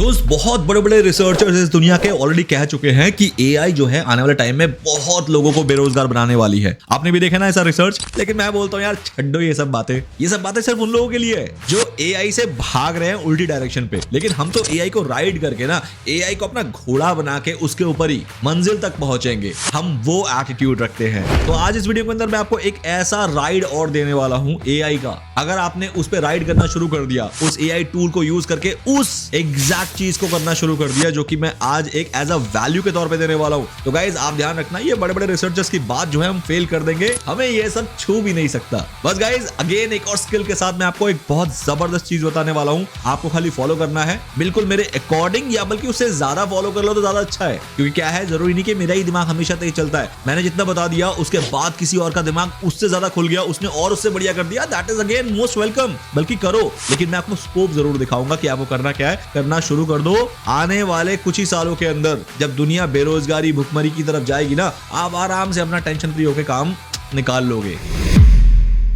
दोस्त बहुत बड़े बड़े रिसर्चर्स इस दुनिया के ऑलरेडी कह चुके हैं कि एआई जो है आने वाले टाइम में बहुत लोगों को बेरोजगार बनाने वाली है। आपने भी देखा ना ऐसा रिसर्च। लेकिन मैं बोलता हूँ यार छड्डो ये सब बातें सिर्फ उन लोगों के लिए है जो एआई से भाग रहे हैं उल्टी डायरेक्शन पे। लेकिन हम तो एआई को राइड करके ना, एआई को अपना घोड़ा बना के उसके ऊपर ही मंजिल तक पहुंचेंगे। हम वो एटीट्यूड रखते हैं। तो आज इस वीडियो के अंदर मैं आपको एक ऐसा राइड और देने वाला हूँ एआई का। अगर आपने उस पर राइड करना शुरू कर दिया, उस एआई टूल को यूज करके उस एग्जैक्ट चीज को करना शुरू कर दिया जो कि मैं आज एक एज अ वैल्यू के तौर पे देने वाला हूं। तो गाइज आप ध्यान रखना, ये बड़े बड़े रिसर्चर्स की बात जो है हम फेल कर देंगे, हमें ये सब छू भी नहीं सकता। बस गाइज अगेन एक और स्किल के साथ मैं आपको एक बहुत जबरदस्त चीज बताने वाला हूं। आपको खाली फॉलो करना है बिल्कुल मेरे अकॉर्डिंग, या बल्कि उससे ज्यादा फॉलो कर लो तो ज्यादा अच्छा है। क्योंकि क्या है, जरूरी नहीं कि मेरा ही दिमाग हमेशा तेज चलता है। मैंने जितना बता दिया उसके बाद किसी और का दिमाग उससे ज्यादा खुल गया, उसने और उससे बढ़िया कर दिया, that is again most welcome. बल्कि करो, लेकिन मैं आपको स्कोप जरूर दिखाऊंगा कि आपको करना क्या है। करना शुरू कर दो। आने वाले कुछ ही सालों के अंदर जब दुनिया बेरोजगारी भुखमरी की तरफ जाएगी ना, आप आराम से अपना टेंशन फ्री होकर काम निकाल लोगे।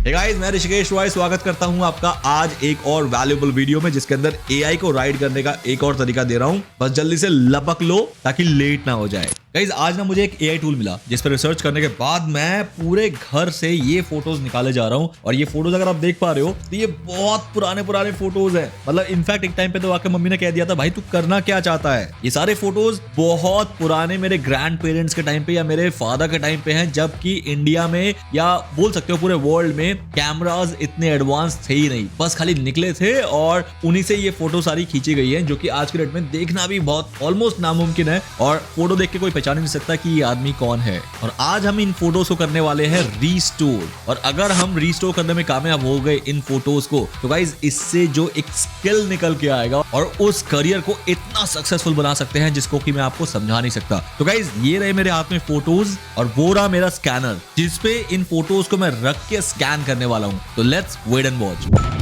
Hey guys, मैं ऋषिकेश रॉय स्वागत करता हूं आपका आज एक और वैल्यूएबल वीडियो में, जिसके अंदर एआई को राइड करने का एक और तरीका दे रहा हूं। बस जल्दी से लपक लो ताकि लेट ना हो जाए। गाइज आज ना मुझे एक एआई टूल मिला जिस पर रिसर्च करने के बाद मैं पूरे घर से ये फोटोज निकाले जा रहा हूं। और ये फोटोज अगर आप देख पा रहे हो तो ये बहुत पुराने फोटोज हैं। मतलब इनफैक्ट एक टाइम पे तो आके मम्मी ने कह दिया था, भाई तू करना क्या चाहता है। ये सारे फोटोज बहुत पुराने मेरे ग्रैंड पेरेंट्स के टाइम पे या मेरे फादर के टाइम पे हैं, जबकि इंडिया में या बोल सकते हो पूरे वर्ल्ड में कैमराज इतने एडवांस थे ही नहीं। बस खाली निकले थे और उन्हीं से ये फोटो सारी खींची गई है, जो कि आज के डेट में देखना भी बहुत ऑलमोस्ट नामुमकिन है। और फोटो देख के कोई पहचान नहीं सकता कि ये आदमी कौन है। और आज हम इन फोटोज को करने वाले हैं रीस्टोर। और अगर हम रीस्टोर करने में कामयाब हो गए इन फोटोज को, तो गाइज इससे जो एक स्किल निकल के आएगा और उस करियर को इतना सक्सेसफुल बना सकते हैं जिसको कि मैं आपको समझा नहीं सकता। तो गाइज ये रहे मेरे हाथ में फोटोज और वो रहा मेरा स्कैनर जिसपे इन फोटोज को मैं रख के स्कैन करने वाला हूं। तो लेट्स वेट एंड वॉच।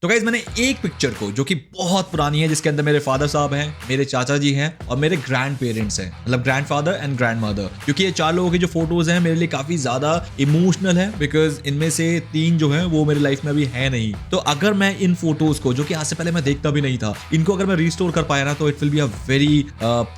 तो गाइज मैंने एक पिक्चर को, जो कि बहुत पुरानी है, जिसके अंदर मेरे फादर साहब हैं, मेरे चाचा जी हैं और मेरे ग्रैंड पेरेंट्स हैं, मतलब grand father and grand mother. क्योंकि ये चार लोगों की जो फोटोज हैं मेरे लिए काफी ज्यादा इमोशनल है, बिकॉज इनमें से तीन जो है वो मेरे लाइफ में अभी है नहीं। तो अगर मैं इन फोटोज को, जो कि आज से पहले मैं देखता भी नहीं था, इनको अगर मैं रिस्टोर कर पाया ना, तो it will be a very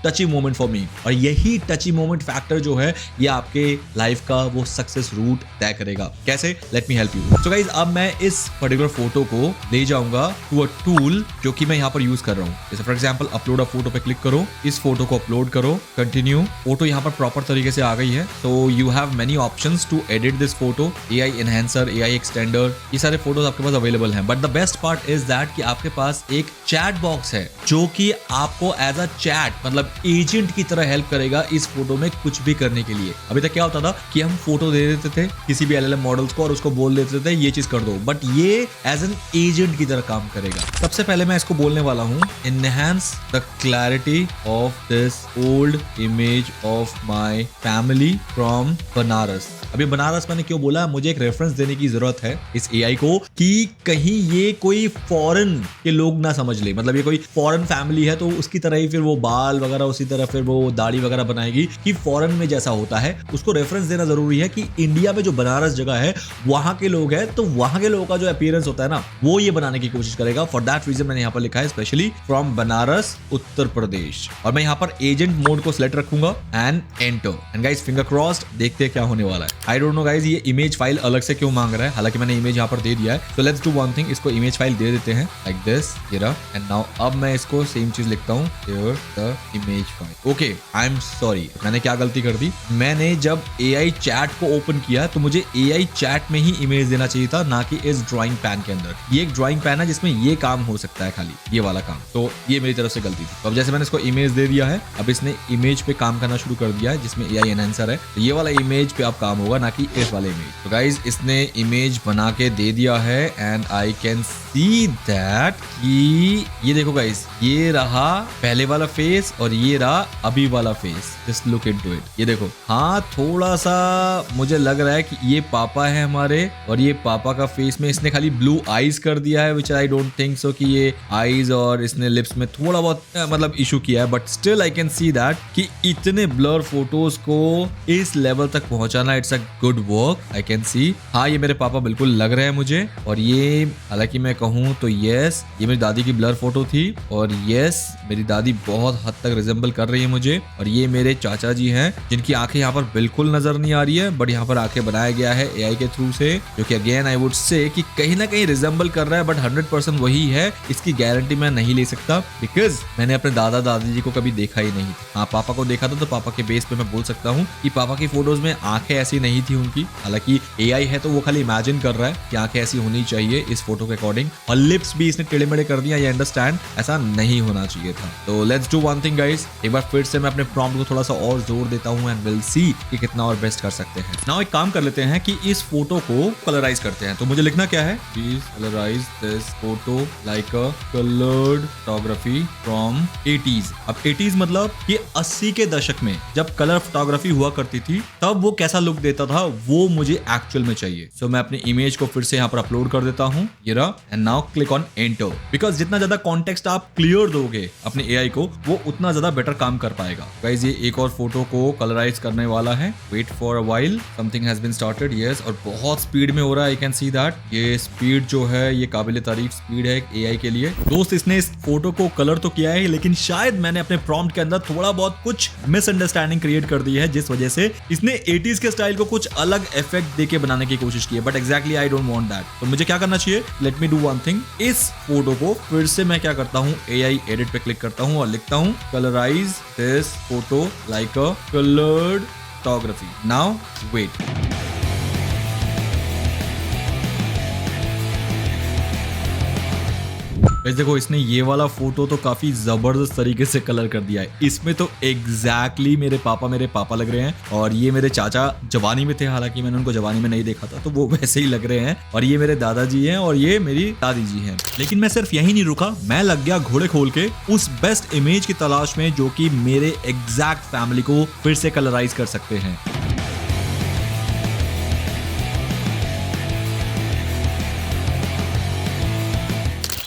टची moment for me. और यही टची मोमेंट फैक्टर जो है ये आपके लाइफ का वो सक्सेस रूट तय करेगा। कैसे? Let me help you. तो गाइज अब मैं इस पर्टिकुलर फोटो को ले जाऊंगा टू अ टूल जो कि मैं यहाँ पर यूज कर रहा हूँ। जैसे for example upload a photo पे क्लिक करो, इस फोटो को अपलोड करो, कंटिन्यू। फोटो यहाँ पर प्रॉपर तरीके से आ गई है। तो you have many options to edit this photo, AI enhancer, AI extender, ये सारे फोटोज आपके पास अवेलेबल हैं। But the best part is that कि आपके पास एक चैट बॉक्स है जो कि आपको एज अ चैट, मतलब एजेंट की तरह हेल्प करेगा इस फोटो में कुछ भी करने के लिए। अभी तक क्या होता था कि हम फोटो दे देते थे किसी भी एलएलएम मॉडल्स को और उसको बोल देते थे ये चीज कर दो, बट ये एज एन एजेंट की तरह काम करेगा। सबसे पहले मैं इसको बोलने वाला हूं, enhance the clarity of this old image of my family from Banaras. अभी बनारस मैंने क्यों बोला, मुझे एक रेफरेंस देने की जरूरत है इस एआई को कि कहीं ये कोई फॉरेन के लोग ना समझ ले। मतलब ये कोई फॉरेन फैमिली है तो उसकी तरह ही फिर वो बाल वगैरह, उसी तरह फिर वो दाढ़ी वगैरह बनाएगी कि फॉरेन में जैसा होता है। उसको रेफरेंस देना जरूरी है कि इंडिया में जो बनारस जगह है वहां के लोग हैं, तो वहां के लोगों का जो अपीयरेंस होता है ना, वो ये बनाने की कोशिश करेगा। फॉर दैट रीजन मैंने यहाँ पर लिखा है स्पेशली फ्रॉम बनारस उत्तर प्रदेश। और मैं यहाँ पर एजेंट मोड को सिलेक्ट रखूंगा and enter. And guys finger crossed, देखते हैं क्या होने वाला है। आई डोंट नो गाइस ये इमेज फाइल अलग से क्यों मांग रहा है, हालांकि मैंने इमेज यहाँ पर दे दिया है। तो लेट्स डू वन थिंग, इसको इमेज फाइल दे देते हैं लाइक दिस, ये रहा। एंड नाउ अब मैं इसको सेम चीज लिखता हूँ, here the image file. Okay I am sorry, मैंने क्या गलती कर दी। मैंने जब एआई चैट को ओपन किया तो मुझे एआई चैट में ही इमेज देना चाहिए था, ना कि इस ड्राइंग पैन के अंदर। ये एक ड्राइंग पैन है जिसमें ये काम हो सकता है, खाली ये वाला काम। तो ये मेरी तरफ से गलती थी। तो अब जैसे मैंने इसको इमेज दे दिया है, अब इसने इमेज पे काम करना शुरू कर दिया है जिसमें एआई एनहांसर है। तो ये वाला इमेज पे अब काम होगा, ना कि इस वाले इमेज। तो गाइज इसने इमेज बना के दे दिया है and I can see that कि ये देखो गाइस, ये रहा पहले वाला फेस और ये रहा अभी वाला face. Just look into it. ये देखो, हाँ थोड़ा सा मुझे लग रहा है कि ये पापा है हमारे और ये पापा का फेस में इसने खाली ब्लू आईज कर दिया है, विच आई डोंट थिंक सो कि ये आईज और इसने लिप्स में थोड़ा बहुत मतलब इशू किया है, but still I can see that कि इतने ब्लर फोटोज को इस लेवल तक पहुंचाना, it's a good work. I can सी, हाँ ये मेरे पापा बिल्कुल लग रहे हैं मुझे। और ये हालांकि मैं कहूँ तो यस, ये मेरी दादी की ब्लर फोटो थी और यस मेरी दादी बहुत हद तक रिजेंबल कर रही है मुझे। और ये मेरे चाचा जी हैं जिनकी आंखें यहाँ पर बिल्कुल नजर नहीं आ रही है, बट यहाँ पर आंखें बनाया गया है एआई के थ्रू से, जो कि अगेन आई वुड से कि कहीं ना कहीं रिजेंबल कर रहा है, बट 100% वही है, इसकी गारंटी मैं नहीं ले सकता बिकॉज मैंने अपने दादा दादी जी को कभी देखा ही नहीं। हाँ पापा को देखा था, तो पापा के बेस पे मैं बोल सकता हूँ कि पापा की फोटोज में आंखें ऐसी नहीं थी उनकी। हालांकि एआई है तो वो खाली इमेजिन कर रहा है कि आंखें ऐसी होनी चाहिए इस फोटो के अकॉर्डिंग, और लिप्स भी इसने टेढ़े मेढ़े कर दिया। ये अंडरस्टैंड, ऐसा नहीं होना चाहिए था। तो let's do one thing guys, एक बार फिर से मैं अपने प्रॉम्प्ट को थोड़ा सा और जोर देता हूँ एंड विल सी कि कितना और बेस्ट कर सकते हैं। नाउ एक काम कर लेते हैं कि इस फोटो को कलराइज करते हैं। तो मुझे लिखना क्या है, please colourise this photo like a coloured photography from 80s। अब 80s मतलब ये 80 के दशक में जब कलर फोटोग्राफी हुआ करती थी, तब वो कैसा लुक देता था वो मुझे एक्चुअल में चाहिए। सो मैं अपनी इमेज को फिर से यहाँ पर अपलोड कर देता हूँ, ये रहा, and now click on enter. Because जितना ज्यादा कॉन्टेक्स्ट आप क्लियर दोगे अपने एआई को, वो उतना ज्यादा बेटर काम कर पाएगा। गाइस ये एक और फोटो को कलराइज करने वाला है, wait for a while, something has been started. Yes, और बहुत स्पीड में हो रहा है, आई कैन सी दैट। ये स्पीड जो है ये काबिल तारीफ स्पीड है एआई के लिए। दोस्त इसने इस फोटो को कलर तो किया है, लेकिन शायद मैंने अपने प्रॉम्प्ट के अंदर थोड़ा बहुत कुछ मिसअंडरस्टैंडिंग क्रिएट कर दी है, जिस वजह से इसने 80s के स्टाइल को कुछ अलग इफेक्ट देके बनाने की कोशिश की है। But exactly I don't want that. तो मुझे क्या करना चाहिए, let me do one thing. इस फोटो को फिर से मैं क्या करता हूँ, एआई एडिट पे क्लिक करता हूँ और लिखता हूँ colourise this photo like a coloured photography. Now wait, वैसे देखो इसने ये वाला फोटो तो काफी जबरदस्त तरीके से कलर कर दिया है। इसमें तो एग्जैक्टली मेरे पापा लग रहे हैं, और ये मेरे चाचा जवानी में थे, हालांकि मैंने उनको जवानी में नहीं देखा था, तो वो वैसे ही लग रहे हैं। और ये मेरे दादाजी हैं और ये मेरी दादी जी हैं। लेकिन मैं सिर्फ यही नहीं रुका, मैं लग गया घोड़े खोल के उस बेस्ट इमेज की तलाश में जो कि मेरे एग्जैक्ट फैमिली को फिर से कलराइज कर सकते हैं।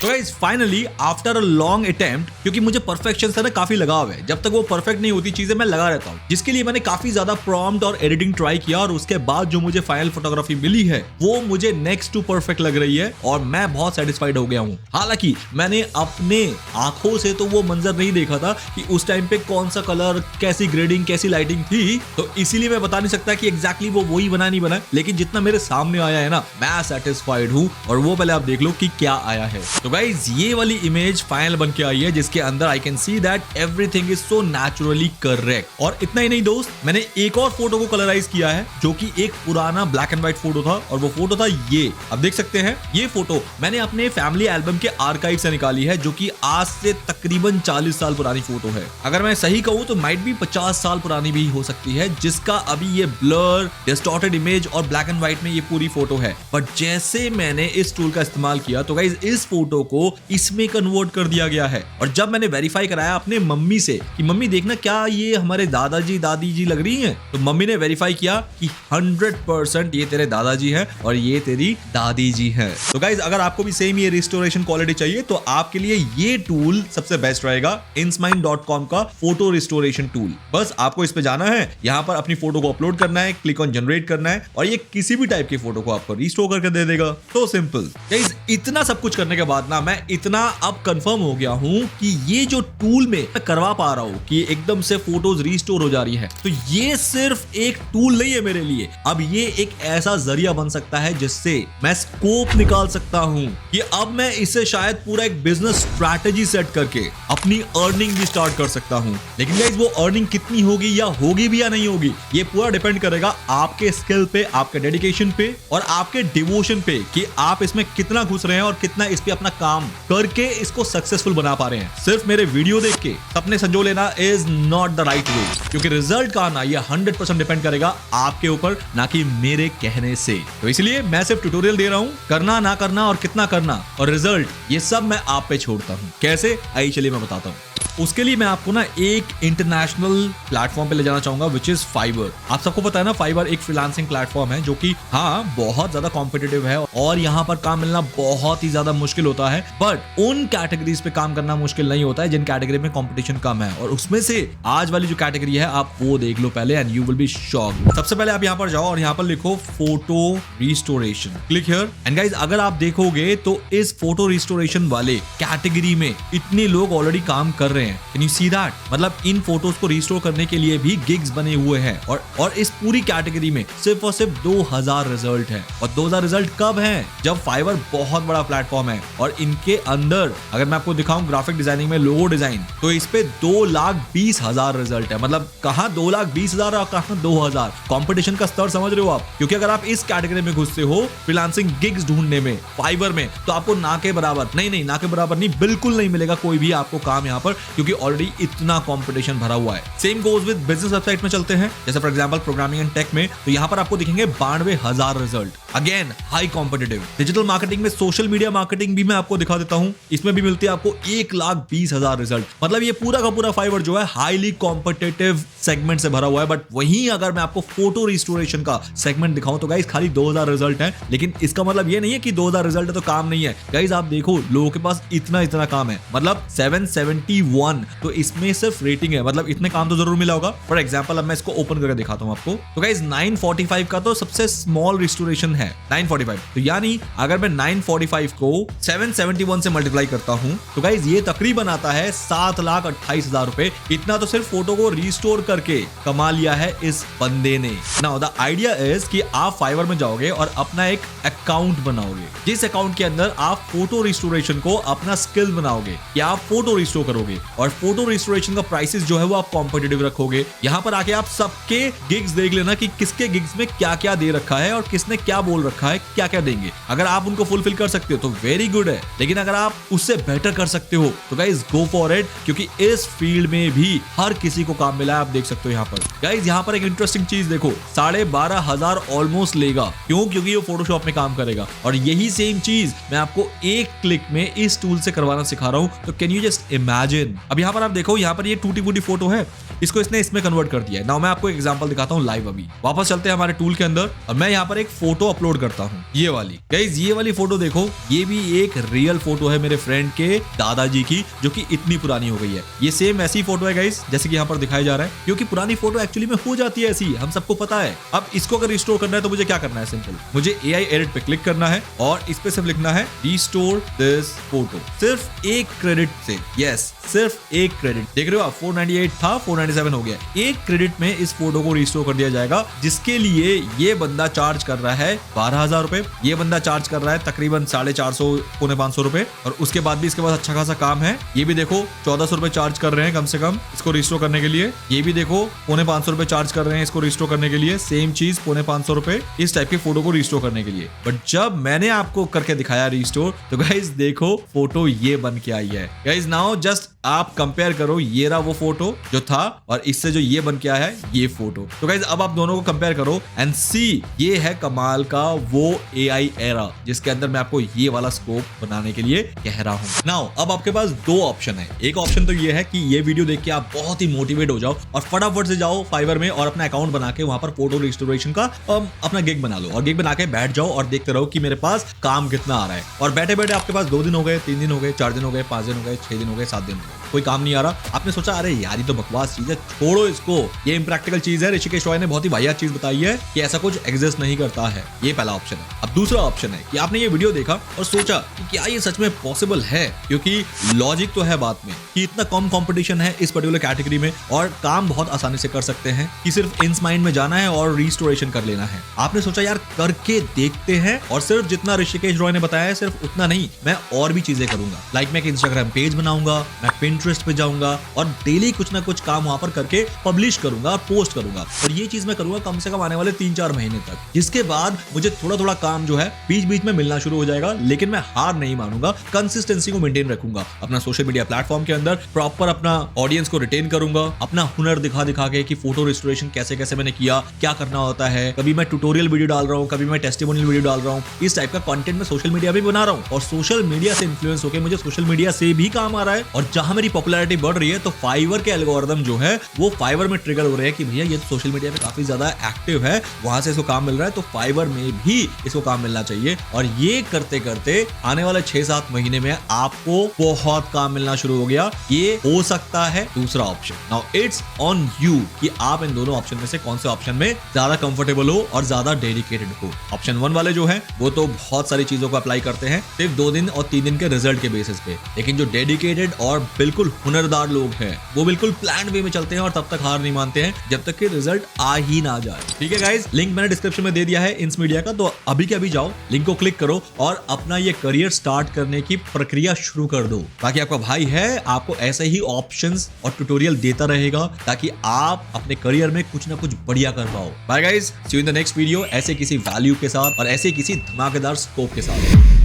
तो guys finally after a long attempt, क्योंकि मुझे परफेक्शन से ना काफी लगाव है, जब तक वो परफेक्ट नहीं होती चीजें मैं लगा रहता हूँ, जिसके लिए मैंने काफी ज्यादा प्रॉम्प्ट और एडिटिंग ट्राई किया, और उसके बाद जो मुझे फाइनल फोटोग्राफी मिली है वो मुझे नेक्स्ट टू परफेक्ट लग रही है, और मैं बहुत सेटिस्फाइड हो गया हूँ। हालांकि मैंने अपने आंखों से तो वो मंजर नहीं देखा था कि उस टाइम पे कौन सा कलर, कैसी ग्रेडिंग, कैसी लाइटिंग थी, तो इसीलिए मैं बता नहीं सकता कि एग्जैक्टली वो वही बना नहीं बना, लेकिन जितना मेरे सामने आया है ना, मैं सेटिस्फाइड हूँ। और वो पहले आप देख लो कि क्या आया है। तो गाइस ये वाली इमेज फाइनल बन के आई है, जिसके अंदर आई can see that everything is so naturally correct. और इतना ही नहीं दोस्त, मैंने एक और फोटो को कलराइज किया है, जो कि एक पुराना ब्लैक एंड व्हाइट फोटो था, और वो फोटो था ये। अब देख सकते हैं ये फोटो मैंने अपने फैमिली एल्बम के आर्काइव से निकाली है, जो कि आज से तकरीबन 40 साल पुरानी फोटो है। अगर मैं सही कहूँ तो माइट भी 50 साल पुरानी भी हो सकती है, जिसका अभी ये ब्लर, डिस्टॉर्टेड इमेज और ब्लैक एंड व्हाइट में ये पूरी फोटो है। बट जैसे मैंने इस टूल का इस्तेमाल किया, तो गाइस इस फोटो को इसमें कन्वर्ट कर दिया गया है। और जब मैंने वेरीफाई कराया अपने मम्मी से कि मम्मी देखना क्या ये हमारे दादाजी दादी जी लग रही हैं, तो मम्मी ने वेरीफाई किया कि 100% ये तेरे दादाजी हैं और ये तेरी दादी जी हैं। तो गाइज अगर आपको भी सेम ये रिस्टोरेशन क्वालिटी चाहिए, तो आपके लिए ये टूल सबसे बेस्ट रहेगा, insmine.com का फोटो रिस्टोरेशन टूल। बस आपको इस पे जाना है, यहाँ पर अपनी फोटो को अपलोड करना है, क्लिक ऑन जनरेट करना है, और ये किसी भी टाइप की फोटो को आपको रिस्टोर करके दे देगा। तो सिंपल। गाइज इतना सब कुछ करने के बाद ना, मैं इतना अब कंफर्म हो गया हूं कि ये जो टूल में मैं करवा पा रहा हूं कि एकदम से फोटोज रिस्टोर हो जा रही है, तो ये सिर्फ एक टूल नहीं है मेरे लिए, अब ये एक ऐसा जरिया बन सकता है जिससे मैं स्कोप निकाल सकता हूं कि अब मैं इसे शायद पूरा एक बिजनेस स्ट्रैटेजी सेट करके अपनी अर्निंग भी स्टार्ट कर सकता हूं। लेकिन गाइस वो अर्निंग कितनी होगी, या होगी भी या नहीं होगी, ये पूरा डिपेंड करेगा आपके स्किल पे, आपके डेडिकेशन पे और आपके डिवोशन पे, कि आप इसमें कितना घुस रहे हैं और कितना इस पे अपना काम करके इसको सक्सेसफुल बना पा रहे हैं। सिर्फ मेरे वीडियो देख के सपने संजो लेना is not the right way, क्योंकि रिजल्ट का आना ये 100% डिपेंड करेगा आपके ऊपर, ना कि मेरे कहने से। तो इसलिए मैं सिर्फ ट्यूटोरियल दे रहा हूँ, करना ना करना और कितना करना और रिजल्ट ये सब मैं आप पे छोड़ता हूँ। कैसे, आइए चलिए मैं बताता हूँ। उसके लिए मैं आपको ना एक इंटरनेशनल प्लेटफॉर्म पे ले जाना चाहूंगा विच इज फाइवर। आप सबको पता है ना, फाइवर एक फ्रीलांसिंग प्लेटफॉर्म है जो कि हाँ बहुत ज्यादा कॉम्पिटिटिव है और यहाँ पर काम मिलना बहुत ही ज्यादा मुश्किल होता है, बट उन कैटेगरीज पे काम करना मुश्किल नहीं होता है जिन कैटेगरी में कंपटीशन कम है। और उसमें से आज वाली जो कैटेगरी है आप वो देख लो पहले and you will be shocked. सबसे पहले आप यहाँ पर जाओ और यहाँ पर लिखो photo restoration, click here. And guys अगर आप देखोगे तो इस फोटो रिस्टोरेशन वाले कैटेगरी में इतने लोग ऑलरेडी काम कर रहे हैं। Can you see that? मतलब इन फोटोज को रिस्टोर करने के लिए भी गिग्स बने हुए हैं और इस पूरी कैटेगरी में सिर्फ और सिर्फ 2000 रिजल्ट है। और 2000 रिजल्ट कब हैं? जब फाइवर बहुत बड़ा प्लेटफॉर्म है और इनके अंदर अगर मैं आपको दिखाऊं ग्राफिक डिजाइनिंग में लोगो डिजाइन, तो इस पे 2,20,000 रिजल्ट है। मतलब कहां 2,20,000 और कहां 2000। कंपटीशन का स्तर समझ रहे हो आप? क्योंकि अगर आप इस कैटेगरी में घुसते हो फ्रीलांसिंग गिग्स ढूंढने में फाइवर में, तो आपको ना के बराबर नहीं, ना के बराबर नहीं, बिल्कुल नहीं मिलेगा कोई भी आपको काम यहाँ पर, क्योंकि ऑलरेडी इतना कंपटीशन भरा हुआ है। Same goes with business website में चलते हैं, जैसे for example programming and tech में, तो यहाँ पर आपको दिखेंगे 92,000 result. Again high competitive. Digital marketing में सोशल मीडिया मार्केटिंग भी मैं आपको दिखा देता हूँ, इसमें भी मिलती है आपको 1,20,000 रिजल्ट। मतलब ये पूरा का पूरा फाइवर जो है हाईली कॉम्पिटिटिव सेगमेंट से भरा हुआ है। बट वहीं अगर मैं आपको फोटो रिस्टोरेशन का सेगमेंट दिखाऊं तो गाइस खाली 2000 रिजल्ट है। लेकिन इसका मतलब ये नहीं है कि 2000 रिजल्ट है तो काम नहीं है। गाइस आप देखो लोगों के पास इतना काम है, मतलब 771, तो इसमें सिर्फ रेटिंग है, मतलब इतने काम तो जरूर मिला होगा। फॉर एग्जांपल अब मैं इसको ओपन करके दिखाता हूं आपको। तो गाइस 945 का तो सबसे स्मॉल रिस्टोरेशन है 945। तो यानी अगर मैं 945 को 771 से मल्टीप्लाई करता हूं तो गाइस ये तकरीबन आता है 7,28,000 रुपए। इतना तो सिर्फ फोटो को रिस्टोर करके कमा लिया है इस बंदे ने। नाउ द आइडिया इज कि आप फाइवर में जाओगे और अपना एक अकाउंट बनाओगे, जिस अकाउंट के अंदर आप फोटो रिस्टोरेशन को अपना स्किल बनाओगे कि आप फोटो रिस्टोर करोगे। और फोटो रिस्टोरेशन का प्राइसेस जो है वो आप कॉम्पिटिटिव रखोगे। यहाँ पर आके आप सबके गिग्स देख लेना कि किसके गिग्स में क्या क्या दे रखा है और किसने क्या बोल रखा है, क्या क्या देंगे। अगर आप उनको फुलफिल कर सकते हो तो वेरी गुड है, लेकिन अगर आप उससे बेटर कर सकते हो तो गाइस गो फॉर इट, क्योंकि इस फील्ड में भी हर किसी को काम मिला है। आप देख सकते हो यहाँ पर गाइस, यहाँ पर एक इंटरेस्टिंग चीज देखो, 12,500 ऑलमोस्ट लेगा। क्यों? क्योंकि वो फोटोशॉप में काम करेगा। और यही सेम चीज मैं आपको एक क्लिक में इस टूल से करवाना सिखा रहा हूं। तो कैन यू जस्ट इमेजिन, अब यहाँ पर आप देखो, यहाँ पर ये टूटी फूटी फोटो है, इसको इसने इसमें कन्वर्ट कर दिया है। नाउ मैं आपको एक एग्जांपल दिखाता हूँ लाइव। अभी वापस चलते हैं हमारे टूल के अंदर और मैं यहाँ पर एक फोटो अपलोड करता हूँ, ये वाली। गाइस ये वाली फोटो देखो, ये भी एक रियल फोटो है मेरे फ्रेंड के दादाजी की, जो कि इतनी पुरानी हो गई है। ये सेम ऐसी फोटो है गाइस जैसे कि यहाँ पर दिखाया जा रहा है, क्योंकि पुरानी फोटो एक्चुअली में हो जाती है ऐसी, हम सबको पता है। अब इसको अगर रिस्टोर करना है तो मुझे क्या करना है? सिंपल, मुझे AI एडिट पे क्लिक करना है और इस पे सिर्फ लिखना है रिस्टोर दिस फोटो, सिर्फ एक क्रेडिट से। यस, सिर्फ एक क्रेडिट। देख रहे हो आप, 498 था 497 हो गया। एक क्रेडिट में इस फोटो को रिस्टोर कर दिया जाएगा, जिसके लिए ये बंदा चार्ज कर रहा है 12,000 रुपए। ये बंदा चार्ज कर रहा है तकरीबन 450 पौने 500 रुपए। और उसके बाद भी इसके पास अच्छा खासा काम है। ये भी देखो 1400 रुपए चार्ज कर रहे हैं कम से कम इसको रिस्टोर करने के लिए। ये भी देखो पौने 500 रुपए चार्ज कर रहे हैं इसको रिस्टोर करने के लिए। सेम चीज पौने 500 रुपए इस टाइप की फोटो को रिस्टोर करने के लिए। बट जब मैंने आपको करके दिखाया रिस्टोर, तो गाइस देखो फोटो ये बन के आई है। गाइस नाउ जस्ट आप कंपेयर करो, ये रहा वो फोटो जो था और इससे जो ये बन के आया है ये फोटो। तो गाइस अब आप दोनों को कंपेयर करो एंड सी, ये है कमाल का वो AI एरा जिसके अंदर मैं आपको ये वाला स्कोप बनाने के लिए कह रहा हूं। नाउ अब आपके पास दो ऑप्शन है। एक ऑप्शन तो ये है कि ये वीडियो देख के आप बहुत ही मोटिवेट हो जाओ और फटाफट से जाओ फाइवर में और अपना अकाउंट बना के वहां पर फोटो रिस्टोरेशन का अपना गिग बना लो और गिग बना के बैठ जाओ और देखते रहो कि मेरे पास काम कितना आ रहा है। और बैठे बैठे आपके पास 2 दिन हो गए, 3 दिन हो गए, 4 दिन हो गए, 5 दिन हो गए, 6 दिन हो गए, 7 दिन हो गए, कोई काम नहीं आ रहा। आपने सोचा अरे यार ये तो बकवास चीज है, छोड़ो इसको, ये इम्प्रैक्टिकल चीज है। ऋषिकेश रॉय ने बहुत ही वाहियात चीज बताई है कि ऐसा कुछ एग्जिस्ट नहीं करता है। ये पहला ऑप्शन है। अब दूसरा ऑप्शन है कि आपने ये वीडियो देखा और सोचा कि क्या ये सच में पॉसिबल है, क्योंकि लॉजिक तो है बात में कि इतना कम कंपटीशन है इस पर्टिकुलर कैटेगरी में और काम बहुत आसानी से कर सकते हैं कि सिर्फ इंस माइंड में जाना है और रिस्टोरेशन कर लेना है। आपने सोचा यार करके देखते हैं, और सिर्फ जितना ऋषिकेश रॉय ने बताया है सिर्फ उतना नहीं, मैं और भी चीजें करूंगा। लाइक मैं एक इंस्टाग्राम पेज बनाऊंगा, मैं पिन Pinterest पे जाऊंगा और डेली कुछ ना कुछ काम वहां पर करके पब्लिश करूंगा और पोस्ट करूंगा। और ये चीज मैं करूंगा कम से कम आने वाले 3-4 महीने तक, जिसके बाद मुझे थोड़ा थोड़ा काम जो है बीच बीच में मिलना शुरू हो जाएगा। लेकिन मैं हार नहीं मानूंगा, कंसिस्टेंसी को मेंटेन रखूंगा। अपना सोशल मीडिया प्लेटफॉर्म के अंदर प्रॉपर अपना ऑडियंस को रिटेन करूंगा, अपना हुनर दिखा दिखा के कि फोटो रिस्टोरेशन कैसे कैसे मैंने किया, क्या करना होता है। कभी मैं ट्यूटोरियल वीडियो डाल रहा हूँ, कभी मैं टेस्टिमोनियल वीडियो डाल रहा हूँ। इस टाइप का कंटेंट मैं सोशल मीडिया पे बना रहा हूँ और सोशल मीडिया से इन्फ्लुएंस होकर मुझे सोशल मीडिया से भी काम आ रहा है। और जहां मेरी पॉपुलैरिटी बढ़ रही है तो फाइवर के एल्गोरिदम जो है वो फाइवर में ट्रिगर हो रहे हैं कि भैया ये तो सोशल मीडिया पे काफी ज्यादा एक्टिव है, वहां से इसको काम मिल रहा है, तो फाइवर में भी इसको काम मिलना चाहिए। और ये करते करते आने वाले 6-7 महीने में आपको बहुत काम मिलना शुरू हो गया। ये हो सकता है दूसरा option. Now it's on you कि आप इन दोनों ऑप्शन में से कौन से ऑप्शन में ज्यादा कंफर्टेबल हो और ज्यादा डेडिकेटेड हो। ऑप्शन 1 वाले जो है वो तो बहुत सारी चीजों को अप्लाई करते हैं सिर्फ 2 दिन और 3 दिन के रिजल्ट के बेसिस पे, लेकिन जो डेडिकेटेड और बिल्कुल हुनरदार लोग हैं वो बिल्कुल प्लान वे में चलते हैं और तब तक हार नहीं मानते हैं जब तक कि रिजल्ट आ ही ना जाए। ठीक है गाइस, लिंक मैंने डिस्क्रिप्शन में दे दिया है इंस मीडिया का, तो अभी के अभी जाओ, लिंक को क्लिक करो और अपना ये करियर स्टार्ट करने की प्रक्रिया शुरू कर दो। ताकि आपका भाई है आपको ऐसे ही ऑप्शंस और ट्यूटोरियल देता रहेगा ताकि आप अपने करियर में कुछ ना कुछ बढ़िया कर पाओ। Bye guys, see you in the next video ऐसे किसी वैल्यू के साथ और ऐसे किसी धमाकेदार स्कोप के साथ।